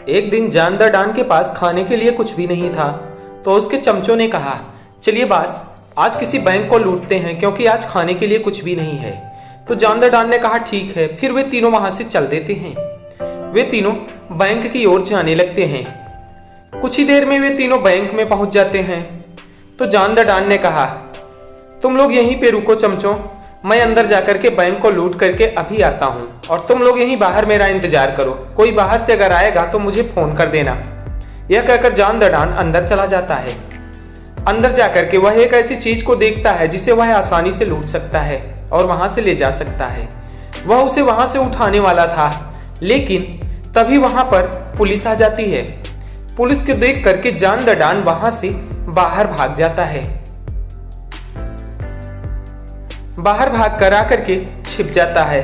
एक दिन जानदार डान के पास खाने के लिए कुछ भी नहीं था, तो उसके चमचों ने कहा, चलिए बास, आज किसी बैंक को लूटते हैं क्योंकि आज खाने के लिए कुछ भी नहीं है। तो जानदार डान ने कहा ठीक है। फिर वे तीनों वहां से चल देते हैं। वे तीनों बैंक की ओर जाने लगते हैं। कुछ ही देर में वे तीनों बैंक में पहुंच जाते हैं। तो जानदार डान ने कहा, तुम लोग यहीं पे रुको चमचों, मैं अंदर जाकर के बैंक को लूट करके अभी आता हूँ और तुम लोग यहीं बाहर मेरा इंतजार करो। कोई बाहर से अगर आएगा तो मुझे फोन कर देना। यह कहकर जानदार डान अंदर चला जाता है। अंदर जाकर के वह एक ऐसी चीज को देखता है जिसे वह आसानी से लूट सकता है और वहां से ले जा सकता है। वह उसे वहां से उठाने वाला था, लेकिन तभी वहां पर पुलिस आ जाती है। पुलिस को देख करके जानदार डान वहां से बाहर भाग जाता है। बाहर भाग कर आकर के छिप जाता है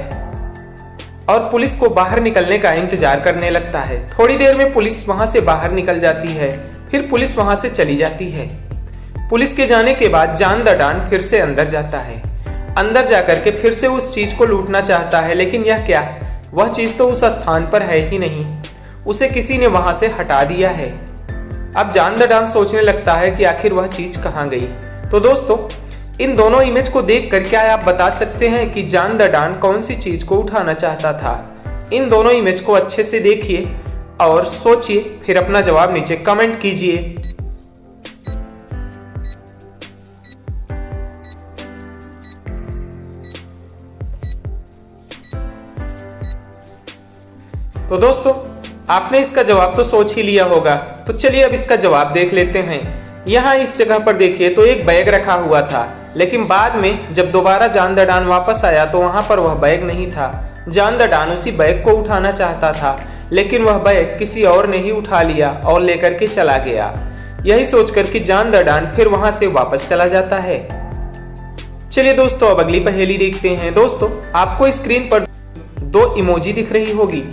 और पुलिस को बाहर निकलने का इंतजार करने लगता है। थोड़ी देर में पुलिस वहां से बाहर निकल जाती है। फिर पुलिस वहां से चली जाती है। पुलिस के जाने के बाद जानदार डान फिर से अंदर जाता है। अंदर जाकर के फिर से उस चीज को लूटना चाहता है, लेकिन यह क्या, वह चीज तो उस स्थान पर है ही नहीं। उसे किसी ने वहां से हटा दिया है। अब जानदार डान सोचने लगता है कि आखिर वह चीज कहां गई। तो दोस्तों, इन दोनों इमेज को देखकर क्या आप बता सकते हैं कि जानदार डान कौन सी चीज को उठाना चाहता था? इन दोनों इमेज को अच्छे से देखिए और सोचिए, फिर अपना जवाब नीचे कमेंट कीजिए। तो दोस्तों, आपने इसका जवाब तो सोच ही लिया होगा, तो चलिए अब इसका जवाब देख लेते हैं। यहाँ इस जगह पर देखिए तो एक बैग रखा हुआ था, लेकिन बाद में जब दोबारा जानदार डान वापस आया तो वहां पर वह बैग नहीं था। जानदार डान उसी बैग को उठाना चाहता था, लेकिन वह बैग किसी और ने ही उठा लिया और लेकर के चला गया। यही सोचकर कि जानदार डान फिर वहां से वापस चला जाता है। चलिए दोस्तों, अब अगली पहेली देखते हैं। दोस्तों, आपको स्क्रीन पर दो इमोजी दिख रही होगी।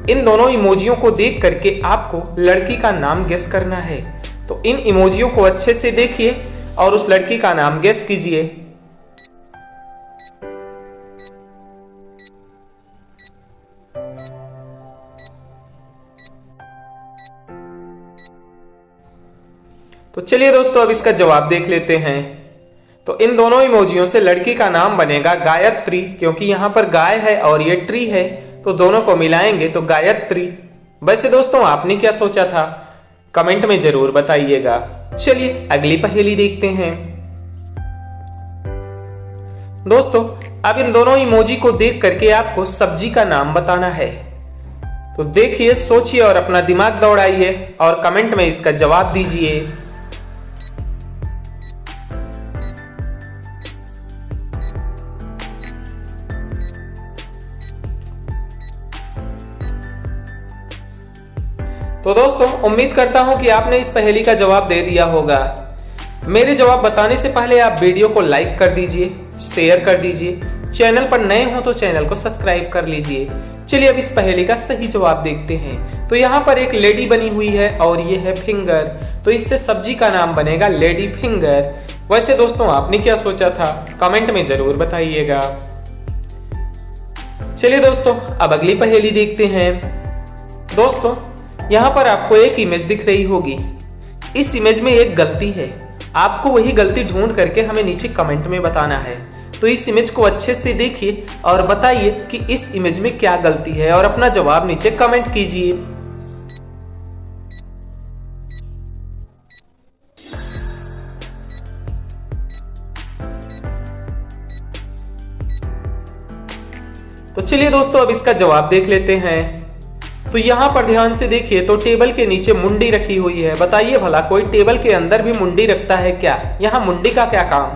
इन दोनों इमोजियों को देख करके आपको लड़की का नाम गेस करना है। तो इन इमोजियों को अच्छे से देखिए और उस लड़की का नाम गेस कीजिए। तो चलिए दोस्तों, अब इसका जवाब देख लेते हैं। तो इन दोनों इमोजियों से लड़की का नाम बनेगा गायत्री, क्योंकि यहां पर गाय है और ये ट्री है, तो दोनों को मिलाएंगे तो गायत्री। वैसे दोस्तों, आपने क्या सोचा था? कमेंट में जरूर बताइएगा। चलिए अगली पहेली देखते हैं। दोस्तों, अब इन दोनों इमोजी को देख करके आपको सब्जी का नाम बताना है। तो देखिए, सोचिए और अपना दिमाग दौड़ाइए और कमेंट में इसका जवाब दीजिए। तो दोस्तों, उम्मीद करता हूं कि आपने इस पहेली का जवाब दे दिया होगा। मेरे जवाब बताने से पहले आप वीडियो को लाइक कर दीजिए, शेयर कर दीजिए। चैनल पर नए हो तो चैनल को सब्सक्राइब कर लीजिए। चलिए अब इस पहेली का सही जवाब देखते हैं। तो यहाँ पर एक लेडी बनी हुई है और ये है फिंगर, तो इससे सब्जी का नाम बनेगा लेडी फिंगर। वैसे दोस्तों, आपने क्या सोचा था? कमेंट में जरूर बताइएगा। चलिए दोस्तों, अब अगली पहेली देखते हैं। दोस्तों, यहाँ पर आपको एक इमेज दिख रही होगी। इस इमेज में एक गलती है। आपको वही गलती ढूंढ करके हमें नीचे कमेंट में बताना है। तो इस इमेज को अच्छे से देखिए और बताइए कि इस इमेज में क्या गलती है और अपना जवाब नीचे कमेंट कीजिए। तो चलिए दोस्तों, अब इसका जवाब देख लेते हैं। तो यहाँ पर ध्यान से देखिए तो टेबल के नीचे मुंडी रखी हुई है। बताइए भला, कोई टेबल के अंदर भी मुंडी रखता है क्या? यहाँ मुंडी का क्या काम?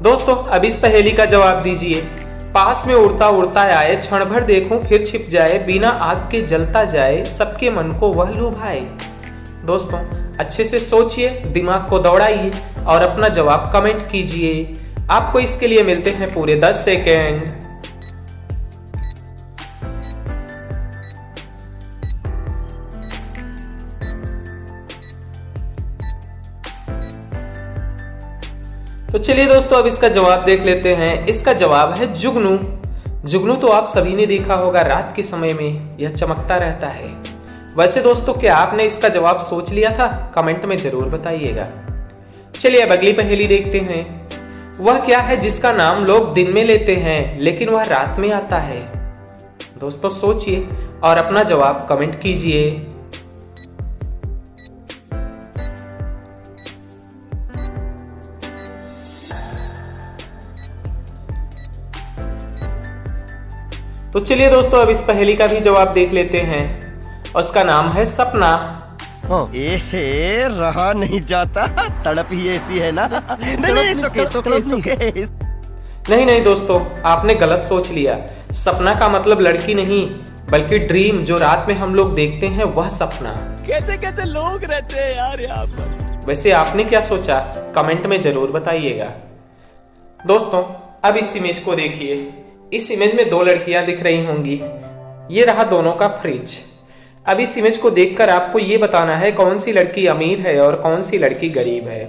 दोस्तों, अब इस पहेली का जवाब दीजिए। पास में उड़ता उड़ता आए, क्षण भर देखूं फिर छिप जाए, बिना आग के जलता जाए, सबके मन को वह लुभाए। दोस्तों, अच्छे से सोचिए, दिमाग को दौड़ाइए और अपना जवाब कमेंट कीजिए। आपको इसके लिए मिलते हैं पूरे 10 सेकेंड। तो चलिए दोस्तों अब इसका जवाब देख लेते हैं। इसका जवाब है जुगनू। जुगनू तो आप सभी ने देखा होगा, रात के समय में यह चमकता रहता है। वैसे दोस्तों क्या आपने इसका जवाब सोच लिया था? कमेंट में जरूर बताइएगा। चलिए अब अगली पहेली देखते हैं। वह क्या है जिसका नाम लोग दिन में लेते हैं लेकिन वह रात में आता है? दोस्तों सोचिए और अपना जवाब कमेंट कीजिए। तो चलिए दोस्तों अब इस पहेली का भी जवाब देख लेते हैं। उसका नाम है सपना। एहे, रहा नहीं जाता, तड़प ही ऐसी है ना। नहीं, सुके। नहीं दोस्तों, आपने गलत सोच लिया। सपना का मतलब लड़की नहीं बल्कि ड्रीम, जो रात में हम लोग देखते हैं वह सपना। कैसे लोग रहते हैं यार यहाँ पर। वैसे आपने क्या सोचा? कमेंट में जरूर बताइएगा। दोस्तों अब इस इमेज को देखिए। इस इमेज में दो लड़कियां दिख रही होंगी। ये रहा दोनों का फ्रिज। अब इस इमेज को देखकर आपको ये बताना है कौन सी लड़की अमीर है और कौन सी लड़की गरीब है।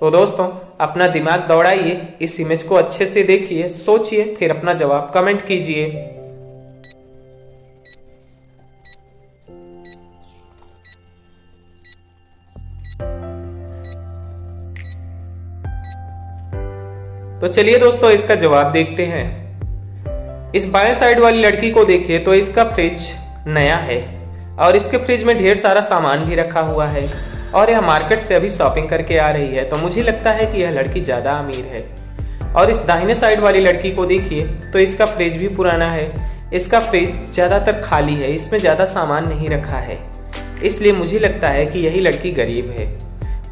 तो दोस्तों अपना दिमाग दौड़ाइए, इस इमेज को अच्छे से देखिए, सोचिए, फिर अपना जवाब कमेंट कीजिए। तो चलिए दोस्तों इसका जवाब देखते हैं। इस बाएं साइड वाली लड़की को देखिए तो इसका फ्रिज नया है और इसके फ्रिज में ढेर सारा सामान भी रखा हुआ है और यह मार्केट से अभी शॉपिंग करके आ रही है। तो मुझे लगता है कि यह लड़की ज़्यादा अमीर है। और इस दाहिने साइड वाली लड़की को देखिए तो इसका फ्रिज भी पुराना है। इसका फ्रिज ज़्यादातर खाली है, इसमें ज़्यादा सामान नहीं रखा है, इसलिए मुझे लगता है कि यही लड़की गरीब है।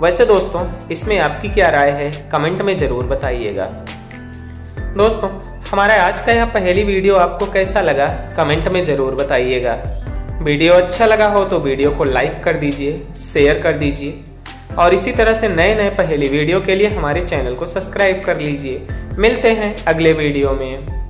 वैसे दोस्तों इसमें आपकी क्या राय है? कमेंट में ज़रूर बताइएगा। दोस्तों हमारा आज का यह पहेली वीडियो आपको कैसा लगा? कमेंट में ज़रूर बताइएगा। वीडियो अच्छा लगा हो तो वीडियो को लाइक कर दीजिए, शेयर कर दीजिए और इसी तरह से नए नए पहेली वीडियो के लिए हमारे चैनल को सब्सक्राइब कर लीजिए। मिलते हैं अगले वीडियो में।